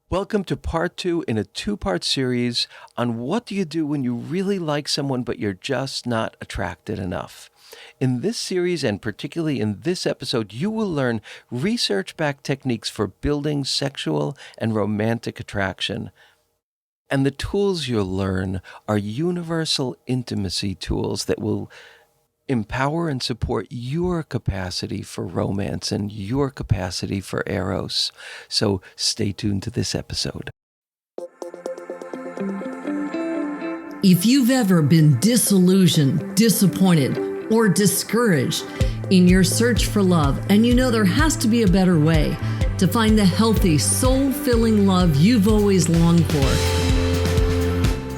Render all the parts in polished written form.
Welcome to part 2 in a 2-part series on what do you do when you really like someone but you're just not attracted enough. In this series, and particularly in this episode, you will learn research-backed techniques for building sexual and romantic attraction. And the tools you'll learn are universal intimacy tools that will empower and support your capacity for romance and your capacity for eros. So stay tuned to this episode. If you've ever been disillusioned, disappointed, or discouraged in your search for love, and you know there has to be a better way to find the healthy, soul-filling love you've always longed for,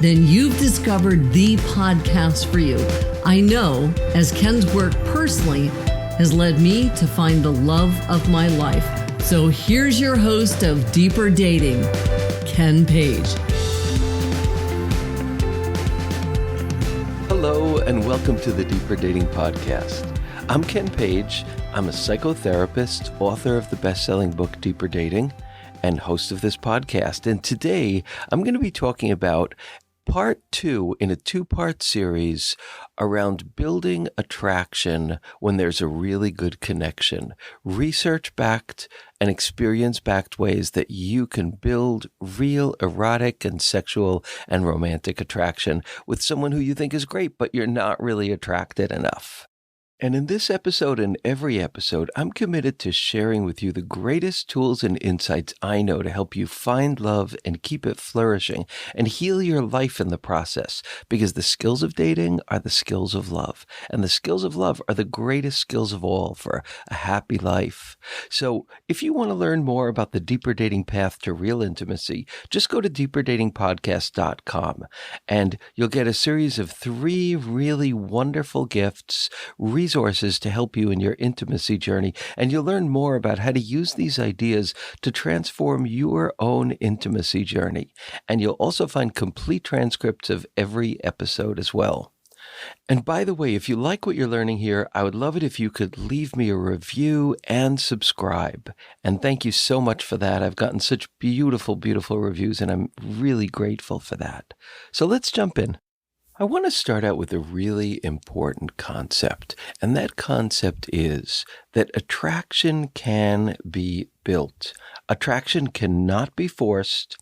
then you've discovered the podcast for you. I know, as Ken's work personally has led me to find the love of my life. So here's your host of Deeper Dating, Ken Page. Hello, and welcome to the Deeper Dating Podcast. I'm Ken Page. I'm a psychotherapist, author of the best-selling book Deeper Dating, and host of this podcast. And today, I'm going to be talking about Part 2 in a 2-part series around building attraction when there's a really good connection. Research-backed and experience-backed ways that you can build real erotic and sexual and romantic attraction with someone who you think is great, but you're not really attracted enough. And in this episode and every episode, I'm committed to sharing with you the greatest tools and insights I know to help you find love and keep it flourishing and heal your life in the process, because the skills of dating are the skills of love, and the skills of love are the greatest skills of all for a happy life. So if you want to learn more about the Deeper Dating path to real intimacy, just go to deeperdatingpodcast.com and you'll get a series of 3 really wonderful gifts, resources to help you in your intimacy journey, and you'll learn more about how to use these ideas to transform your own intimacy journey. And you'll also find complete transcripts of every episode as well. And by the way, if you like what you're learning here, I would love it if you could leave me a review and subscribe. And thank you so much for that. I've gotten such beautiful, beautiful reviews, and I'm really grateful for that. So let's jump in. I want to start out with a really important concept, and that concept is that attraction can be built. Attraction cannot be forced.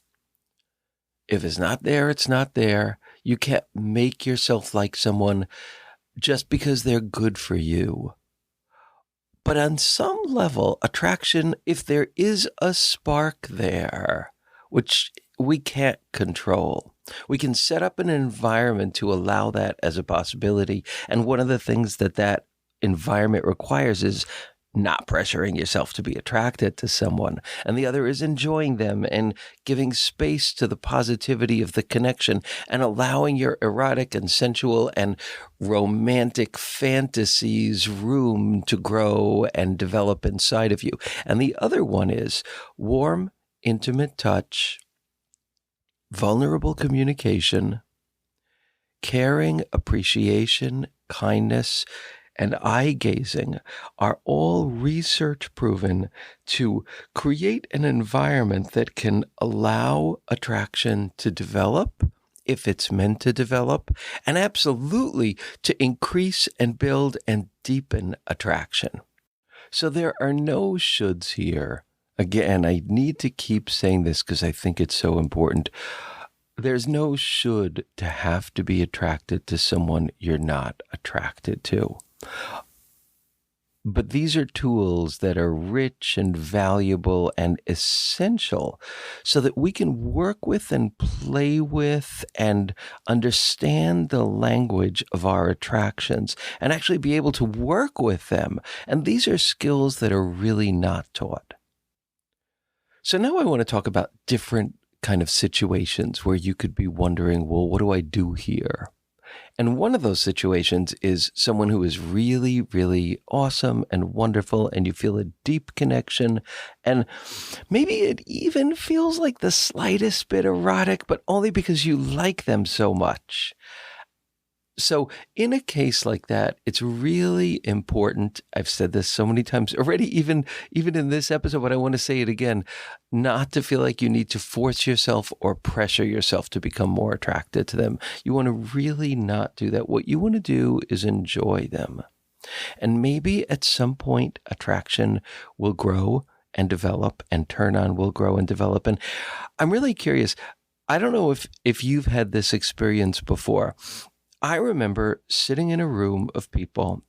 If it's not there, it's not there. You can't make yourself like someone just because they're good for you. But on some level, attraction, if there is a spark there, which we can't control, we can set up an environment to allow that as a possibility. And one of the things that environment requires is not pressuring yourself to be attracted to someone. And the other is enjoying them and giving space to the positivity of the connection and allowing your erotic and sensual and romantic fantasies room to grow and develop inside of you. And the other one is warm, intimate touch, vulnerable communication, caring, appreciation, kindness, and eye gazing are all research proven to create an environment that can allow attraction to develop if it's meant to develop, and absolutely to increase and build and deepen attraction. So there are no shoulds here. Again, I need to keep saying this because I think it's so important. There's no should to have to be attracted to someone you're not attracted to. But these are tools that are rich and valuable and essential so that we can work with and play with and understand the language of our attractions and actually be able to work with them. And these are skills that are really not taught. So now I want to talk about different kind of situations where you could be wondering, well, what do I do here? And one of those situations is someone who is really, really awesome and wonderful, and you feel a deep connection, and maybe it even feels like the slightest bit erotic, but only because you like them so much. So in a case like that, it's really important. I've said this so many times already, even in this episode, but I want to say it again, not to feel like you need to force yourself or pressure yourself to become more attracted to them. You want to really not do that. What you want to do is enjoy them. And maybe at some point, attraction will grow and develop, and turn on will grow and develop. And I'm really curious. I don't know if you've had this experience before. I remember sitting in a room of people.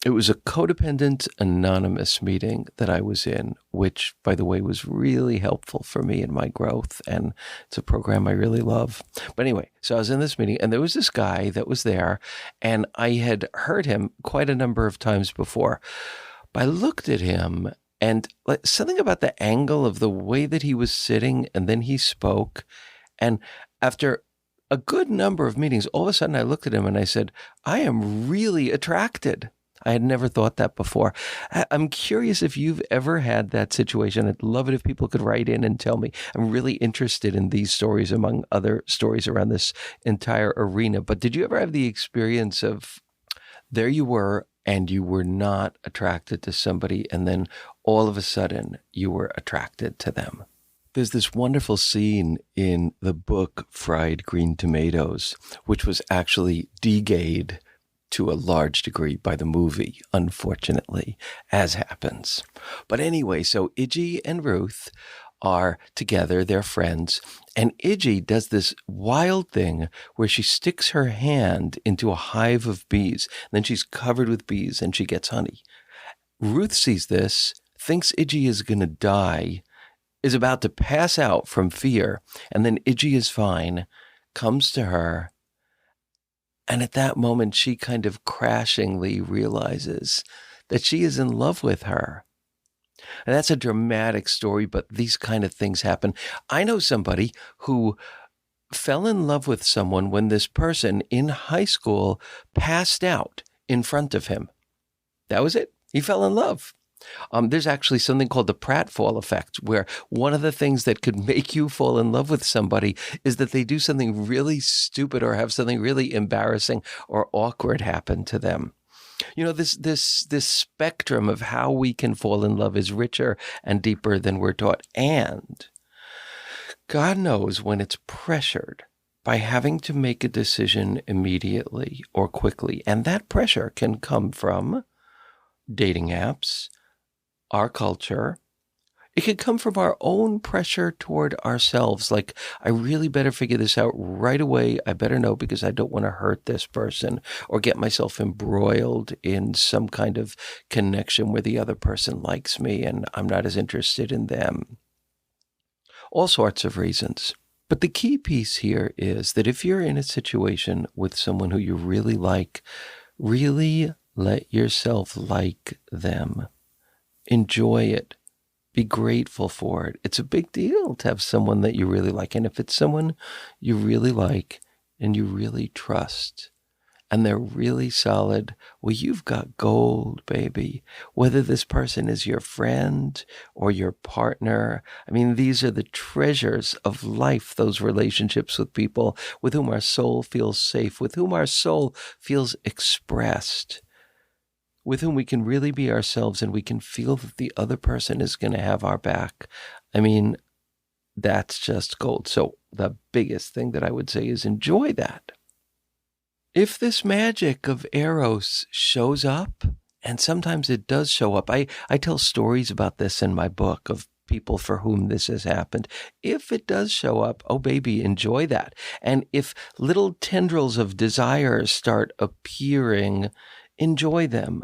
It was a Codependent Anonymous meeting that I was in, which, by the way, was really helpful for me in my growth. And it's a program I really love. But anyway, so I was in this meeting, and there was this guy that was there, and I had heard him quite a number of times before. But I looked at him, and something about the angle of the way that he was sitting, and then he spoke. And after a good number of meetings, all of a sudden I looked at him and I said, I am really attracted. I had never thought that before. I'm curious if you've ever had that situation. I'd love it if people could write in and tell me. I'm really interested in these stories among other stories around this entire arena. But did you ever have the experience of there you were and you were not attracted to somebody, and then all of a sudden you were attracted to them? There's this wonderful scene in the book Fried Green Tomatoes, which was actually de-gayed to a large degree by the movie, unfortunately, as happens. But anyway, so Idgie and Ruth are together, they're friends, and Idgie does this wild thing where she sticks her hand into a hive of bees, and then she's covered with bees and she gets honey. Ruth sees this, thinks Idgie is going to die, is about to pass out from fear, and then Idgie is fine, comes to her, and at that moment she kind of crashingly realizes that she is in love with her. And that's a dramatic story, but these kind of things happen. I know somebody who fell in love with someone when this person in high school passed out in front of him. That was it. He fell in love. There's actually something called the pratfall effect, where one of the things that could make you fall in love with somebody is that they do something really stupid or have something really embarrassing or awkward happen to them. You know, this spectrum of how we can fall in love is richer and deeper than we're taught. And God knows when it's pressured by having to make a decision immediately or quickly. And that pressure can come from dating apps, our culture. It could come from our own pressure toward ourselves. Like, I really better figure this out right away. I better know because I don't want to hurt this person or get myself embroiled in some kind of connection where the other person likes me and I'm not as interested in them. All sorts of reasons. But the key piece here is that if you're in a situation with someone who you really like, really let yourself like them. Enjoy it. Be grateful for it. It's a big deal to have someone that you really like. And if it's someone you really like and you really trust and they're really solid, well, you've got gold, baby. Whether this person is your friend or your partner, I mean, these are the treasures of life, those relationships with people with whom our soul feels safe, with whom our soul feels expressed, with whom we can really be ourselves and we can feel that the other person is going to have our back. I mean, that's just gold. So the biggest thing that I would say is enjoy that. If this magic of Eros shows up, and sometimes it does show up, I tell stories about this in my book of people for whom this has happened. If it does show up, oh baby, enjoy that. And if little tendrils of desire start appearing, enjoy them.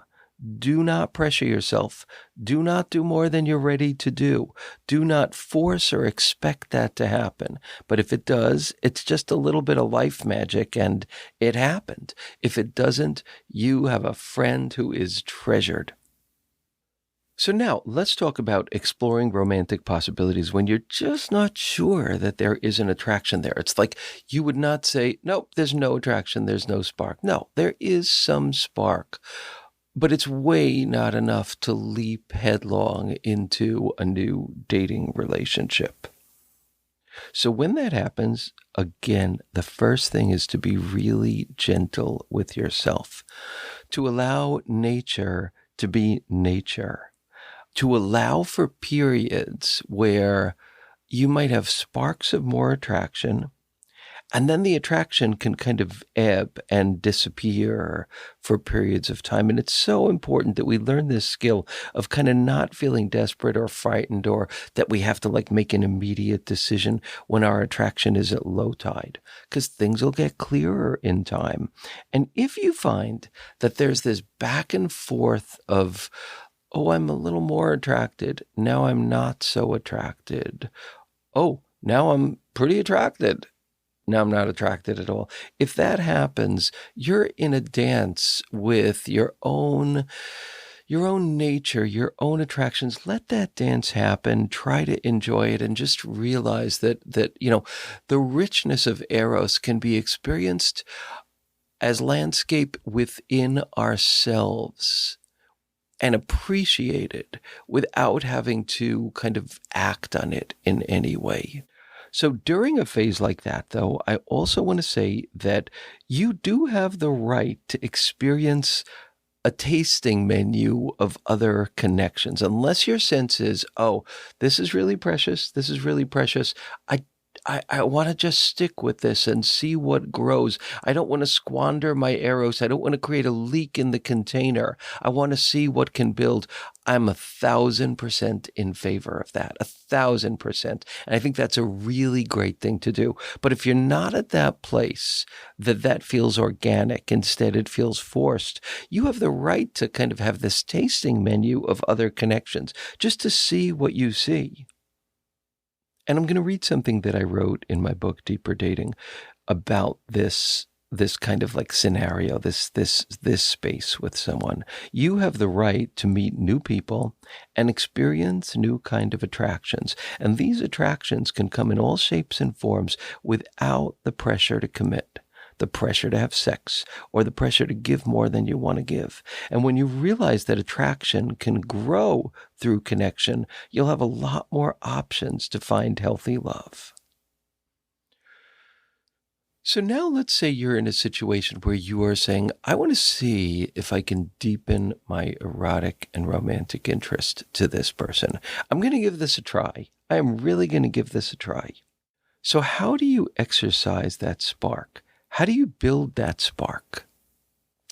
Do not pressure yourself. Do not do more than you're ready to do. Do not force or expect that to happen. But if it does, it's just a little bit of life magic and it happened. If it doesn't, you have a friend who is treasured. So now let's talk about exploring romantic possibilities when you're just not sure that there is an attraction there. It's like you would not say, nope, there's no attraction, there's no spark. No, there is some spark. But it's way not enough to leap headlong into a new dating relationship. So when that happens, again, the first thing is to be really gentle with yourself, to allow nature to be nature, to allow for periods where you might have sparks of more attraction, and then the attraction can kind of ebb and disappear for periods of time. And it's so important that we learn this skill of kind of not feeling desperate or frightened, or that we have to like make an immediate decision when our attraction is at low tide, because things will get clearer in time. And if you find that there's this back and forth of, oh, I'm a little more attracted, now I'm not so attracted. Oh, now I'm pretty attracted, now I'm not attracted at all. If that happens, you're in a dance with your own nature, your own attractions. Let that dance happen. Try to enjoy it, and just realize that the richness of Eros can be experienced as landscape within ourselves and appreciated without having to kind of act on it in any way. So during a phase like that, though, I also want to say that you do have the right to experience a tasting menu of other connections, unless your sense is, oh, this is really precious. This is really precious. I want to just stick with this and see what grows. I don't want to squander my Eros. I don't want to create a leak in the container. I want to see what can build. I'm 1,000% in favor of that, 1,000%. And I think that's a really great thing to do. But if you're not at that place, that feels organic, instead it feels forced, you have the right to kind of have this tasting menu of other connections, just to see what you see. And I'm going to read something that I wrote in my book, Deeper Dating, about this kind of like scenario, this space with someone. You have the right to meet new people and experience new kind of attractions. And these attractions can come in all shapes and forms without the pressure to commit, the pressure to have sex, or the pressure to give more than you want to give. And when you realize that attraction can grow through connection, you'll have a lot more options to find healthy love. So now let's say you're in a situation where you are saying, I want to see if I can deepen my erotic and romantic interest to this person. I'm going to give this a try. I am really going to give this a try. So how do you exercise that spark? How do you build that spark?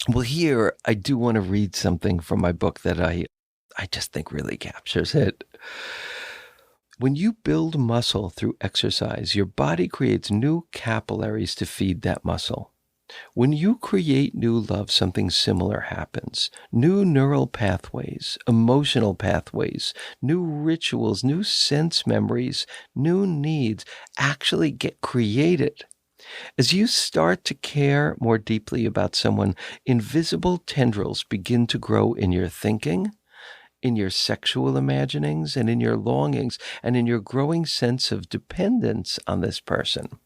Well, here I do want to read something from my book that I just think really captures it. When you build muscle through exercise, your body creates new capillaries to feed that muscle. When you create new love, something similar happens. New neural pathways, emotional pathways, new rituals, new sense memories, new needs actually get created. As you start to care more deeply about someone, invisible tendrils begin to grow in your thinking, in your sexual imaginings, and in your longings, and in your growing sense of dependence on this person.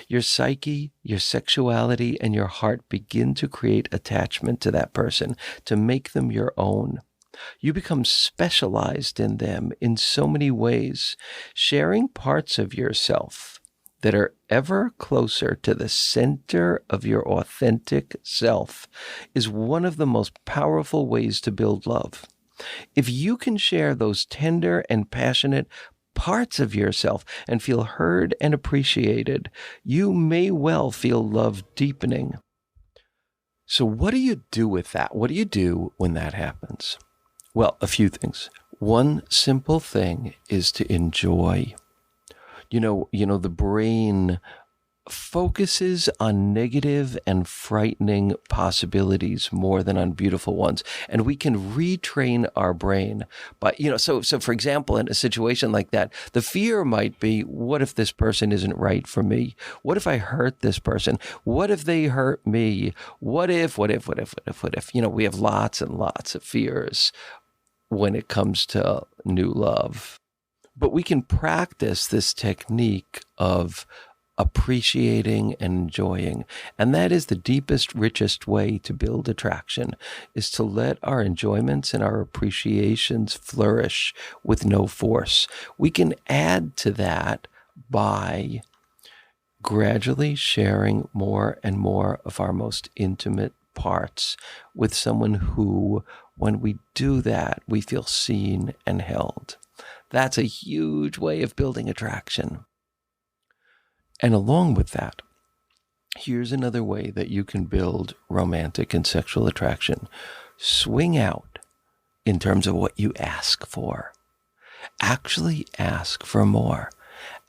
Your psyche, your sexuality, and your heart begin to create attachment to that person, to make them your own. You become specialized in them in so many ways, sharing parts of yourself that are ever closer to the center of your authentic self is one of the most powerful ways to build love. If you can share those tender and passionate parts of yourself and feel heard and appreciated, you may well feel love deepening. So what do you do with that? What do you do when that happens? Well, a few things. One simple thing is to enjoy. You know, the brain focuses on negative and frightening possibilities more than on beautiful ones. And we can retrain our brain by, so for example, in a situation like that, the fear might be, what if this person isn't right for me? What if I hurt this person? What if they hurt me? What if? We have lots and lots of fears when it comes to new love. But we can practice this technique of appreciating and enjoying. And that is the deepest, richest way to build attraction, is to let our enjoyments and our appreciations flourish with no force. We can add to that by gradually sharing more and more of our most intimate parts with someone who, when we do that, we feel seen and held. That's a huge way of building attraction. And along with that, here's another way that you can build romantic and sexual attraction. Swing out in terms of what you ask for. Actually ask for more.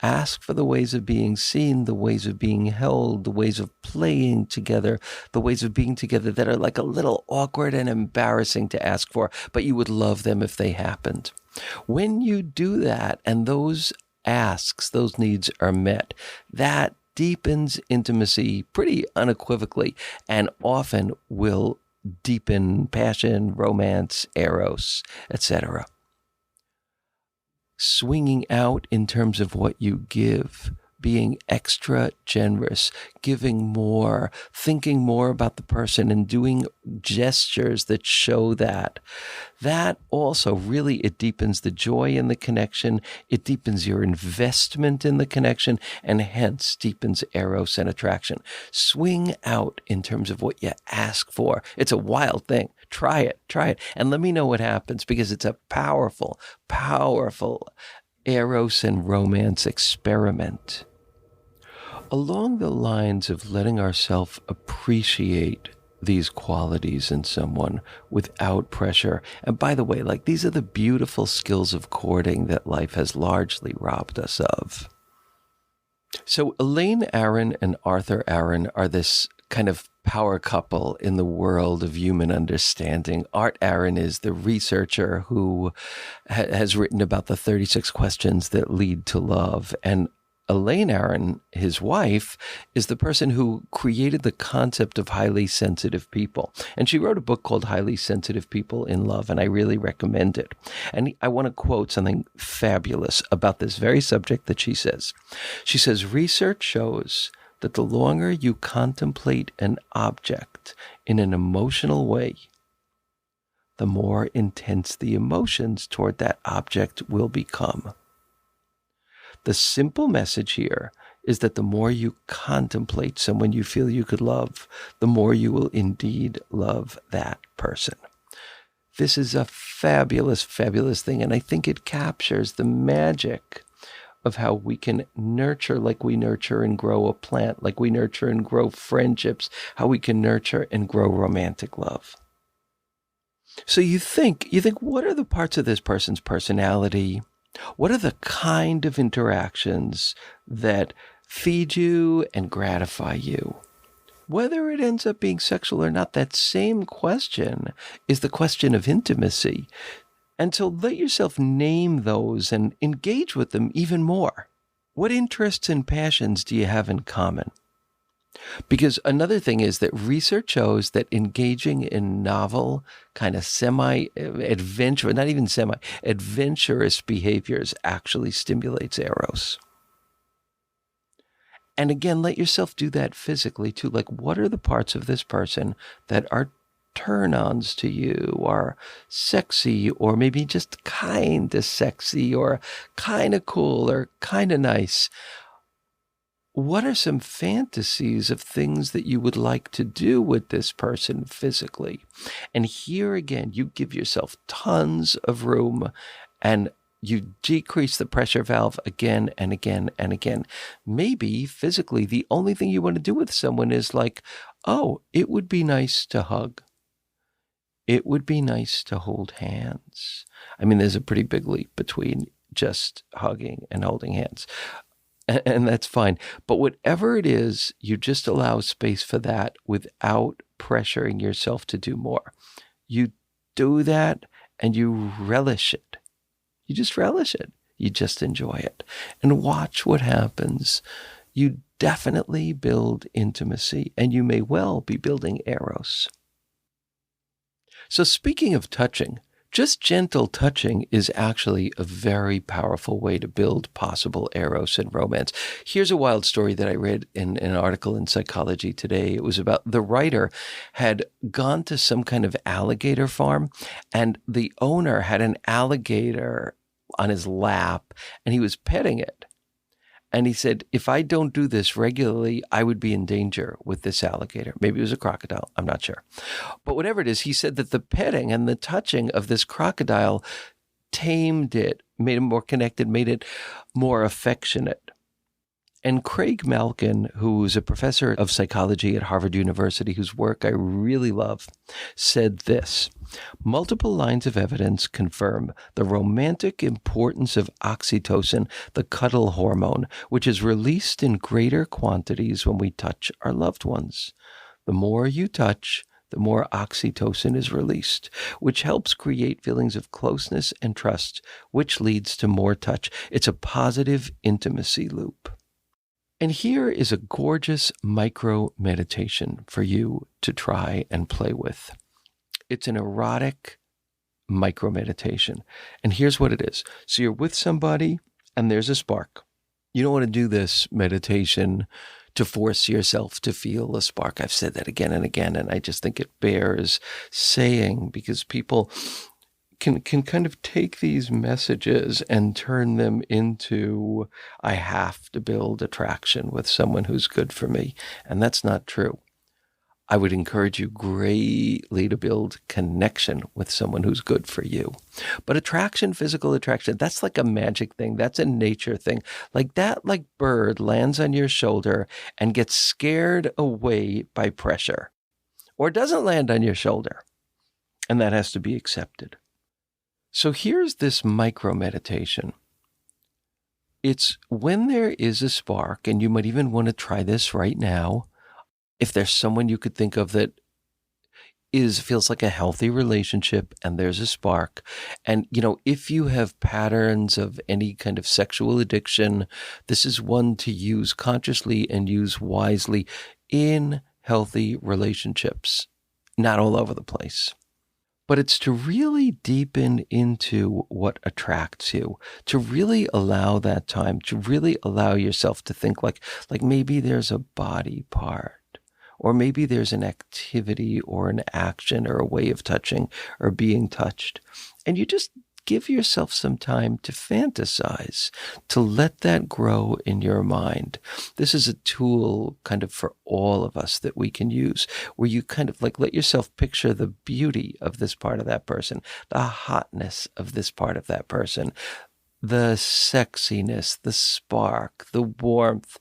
Ask for the ways of being seen, the ways of being held, the ways of playing together, the ways of being together that are like a little awkward and embarrassing to ask for, but you would love them if they happened. When you do that and those asks, those needs are met, that deepens intimacy pretty unequivocally and often will deepen passion, romance, eros, etc. Swinging out in terms of what you give, being extra generous, giving more, thinking more about the person and doing gestures that show that. That also really, it deepens the joy in the connection. It deepens your investment in the connection and hence deepens eros and attraction. Swing out in terms of what you ask for. It's a wild thing. Try it. And let me know what happens because it's a powerful, powerful eros and romance experiment. Along the lines of letting ourselves appreciate these qualities in someone without pressure. And by the way, like these are the beautiful skills of courting that life has largely robbed us of. So Elaine Aron and Arthur Aron are this kind of power couple in the world of human understanding. Art Aron is the researcher who has written about the 36 questions that lead to love. And Elaine Aron, his wife, is the person who created the concept of highly sensitive people. And she wrote a book called Highly Sensitive People in Love, and I really recommend it. And I want to quote something fabulous about this very subject that she says. She says, research shows that the longer you contemplate an object in an emotional way, the more intense the emotions toward that object will become. The simple message here is that the more you contemplate someone you feel you could love, the more you will indeed love that person. This is a fabulous, fabulous thing, and I think it captures the magic of how we can nurture like we nurture and grow a plant, like we nurture and grow friendships, how we can nurture and grow romantic love. So you think, what are the parts of this person's personality? What are the kind of interactions that feed you and gratify you? Whether it ends up being sexual or not, that same question is the question of intimacy. And so let yourself name those and engage with them even more. What interests and passions do you have in common? Because another thing is that research shows that engaging in novel, kind of adventurous behaviors actually stimulates eros. And again, let yourself do that physically too. Like, what are the parts of this person that are turn-ons to you, or sexy, or maybe just kind of sexy, or kind of cool, or kind of nice? What are some fantasies of things that you would like to do with this person physically? And here again, you give yourself tons of room and you decrease the pressure valve again and again and again. Maybe physically, the only thing you want to do with someone is like, oh, it would be nice to hug. It would be nice to hold hands. I mean, there's a pretty big leap between just hugging and holding hands. And that's fine. But whatever it is, you just allow space for that without pressuring yourself to do more. You do that and you relish it. You just relish it. You just enjoy it. And watch what happens. You definitely build intimacy, and you may well be building eros. So speaking of touching, just gentle touching is actually a very powerful way to build possible eros and romance. Here's a wild story that I read in an article in Psychology Today. It was about the writer had gone to some kind of alligator farm, and the owner had an alligator on his lap, and he was petting it. And he said, if I don't do this regularly, I would be in danger with this alligator. Maybe it was a crocodile. I'm not sure. But whatever it is, he said that the petting and the touching of this crocodile tamed it, made it more connected, made it more affectionate. And Craig Malkin, who's a professor of psychology at Harvard University, whose work I really love, said this: multiple lines of evidence confirm the romantic importance of oxytocin, the cuddle hormone, which is released in greater quantities when we touch our loved ones. The more you touch, the more oxytocin is released, which helps create feelings of closeness and trust, which leads to more touch. It's a positive intimacy loop. And here is a gorgeous micro meditation for you to try and play with. It's an erotic micro meditation. And here's what it is. So you're with somebody and there's a spark. You don't want to do this meditation to force yourself to feel a spark. I've said that again and again, and I just think it bears saying, because people can kind of take these messages and turn them into, I have to build attraction with someone who's good for me. And that's not true. I would encourage you greatly to build connection with someone who's good for you. But attraction, physical attraction, that's like a magic thing. That's a nature thing. Like that, like bird lands on your shoulder and gets scared away by pressure, or doesn't land on your shoulder. And that has to be accepted. So here's this micro meditation. It's when there is a spark, and you might even want to try this right now. If there's someone you could think of that feels like a healthy relationship and there's a spark, and if you have patterns of any kind of sexual addiction, this is one to use consciously and use wisely in healthy relationships, not all over the place. But it's to really deepen into what attracts you, to really allow that time, to really allow yourself to think like maybe there's a body part, or maybe there's an activity or an action or a way of touching or being touched. And you just give yourself some time to fantasize, to let that grow in your mind. This is a tool kind of for all of us that we can use, where you kind of like let yourself picture the beauty of this part of that person, the hotness of this part of that person, the sexiness, the spark, the warmth,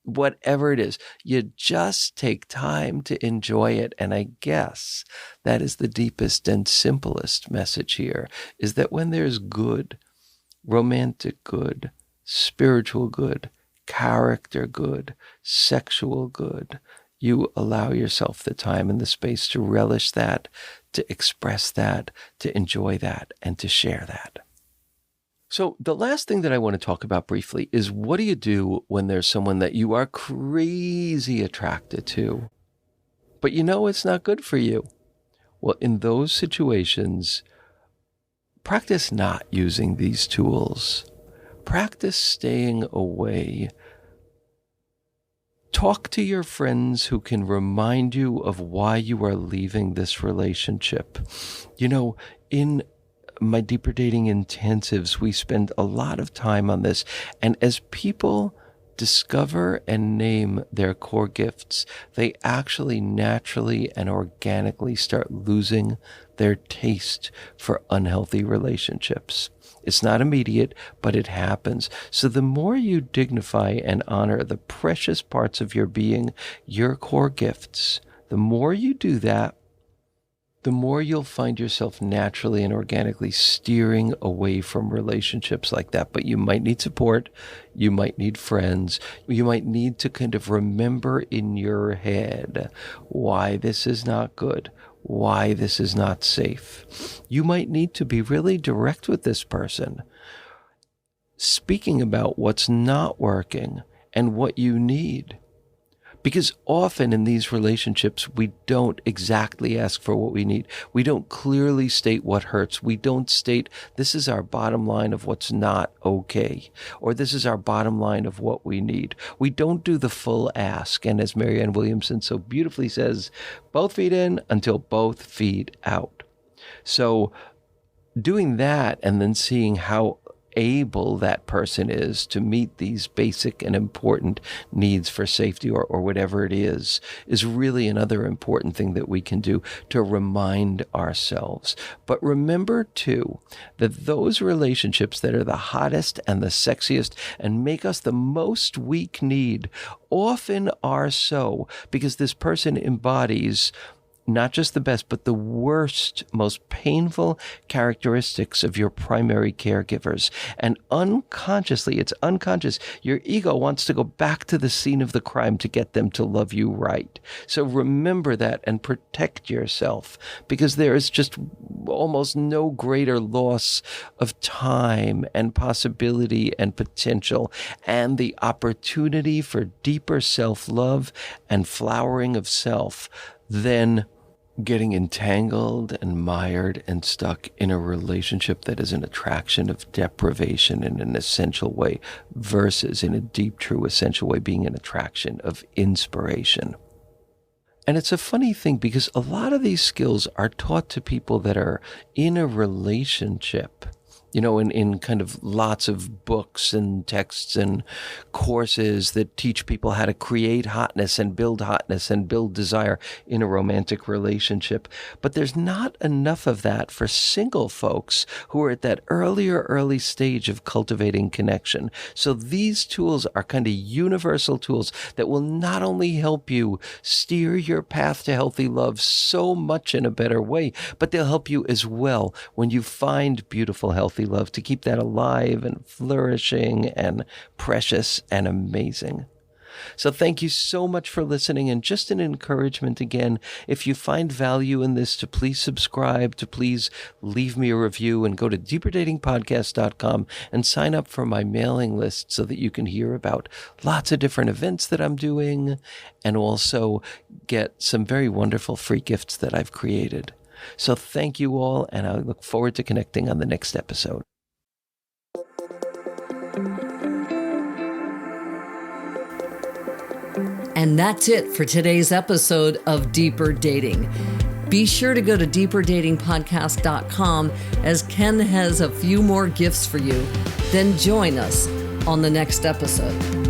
whatever it is. You just take time to enjoy it. And I guess that is the deepest and simplest message here, is that when there's good, romantic good, spiritual good, character good, sexual good, you allow yourself the time and the space to relish that, to express that, to enjoy that, and to share that. So the last thing that I want to talk about briefly is, what do you do when there's someone that you are crazy attracted to, but it's not good for you? Well, in those situations, practice not using these tools. Practice staying away. Talk to your friends who can remind you of why you are leaving this relationship. In my Deeper Dating intensives, we spend a lot of time on this. And as people discover and name their core gifts, they actually naturally and organically start losing their taste for unhealthy relationships. It's not immediate, but it happens. So the more you dignify and honor the precious parts of your being, your core gifts, the more you do that, the more you'll find yourself naturally and organically steering away from relationships like that. But you might need support. You might need friends. You might need to kind of remember in your head why this is not good, why this is not safe. You might need to be really direct with this person, speaking about what's not working and what you need. Because often in these relationships, we don't exactly ask for what we need. We don't clearly state what hurts. We don't state, this is our bottom line of what's not okay, or this is our bottom line of what we need. We don't do the full ask. And as Marianne Williamson so beautifully says, both feet in until both feet out. So doing that and then seeing how unable that person is to meet these basic and important needs for safety or whatever it is really another important thing that we can do to remind ourselves. But remember, too, that those relationships that are the hottest and the sexiest and make us the most weak-kneed often are so because this person embodies not just the best, but the worst, most painful characteristics of your primary caregivers. And unconsciously, it's unconscious, your ego wants to go back to the scene of the crime to get them to love you right. So remember that and protect yourself, because there is just almost no greater loss of time and possibility and potential and the opportunity for deeper self-love and flowering of self than getting entangled and mired and stuck in a relationship that is an attraction of deprivation in an essential way versus in a deep, true, essential way being an attraction of inspiration. And it's a funny thing because a lot of these skills are taught to people that are in a relationship, you know, in kind of lots of books and texts and courses that teach people how to create hotness and build desire in a romantic relationship. But there's not enough of that for single folks who are at that early stage of cultivating connection. So these tools are kind of universal tools that will not only help you steer your path to healthy love so much in a better way, but they'll help you as well when you find beautiful, healthy love to keep that alive and flourishing and precious and amazing. So thank you so much for listening, and just an encouragement again, if you find value in this, to please subscribe, to please leave me a review, and go to deeperdatingpodcast.com and sign up for my mailing list so that you can hear about lots of different events that I'm doing and also get some very wonderful free gifts that I've created. So thank you all, and I look forward to connecting on the next episode. And that's it for today's episode of Deeper Dating. Be sure to go to deeperdatingpodcast.com as Ken has a few more gifts for you. Then join us on the next episode.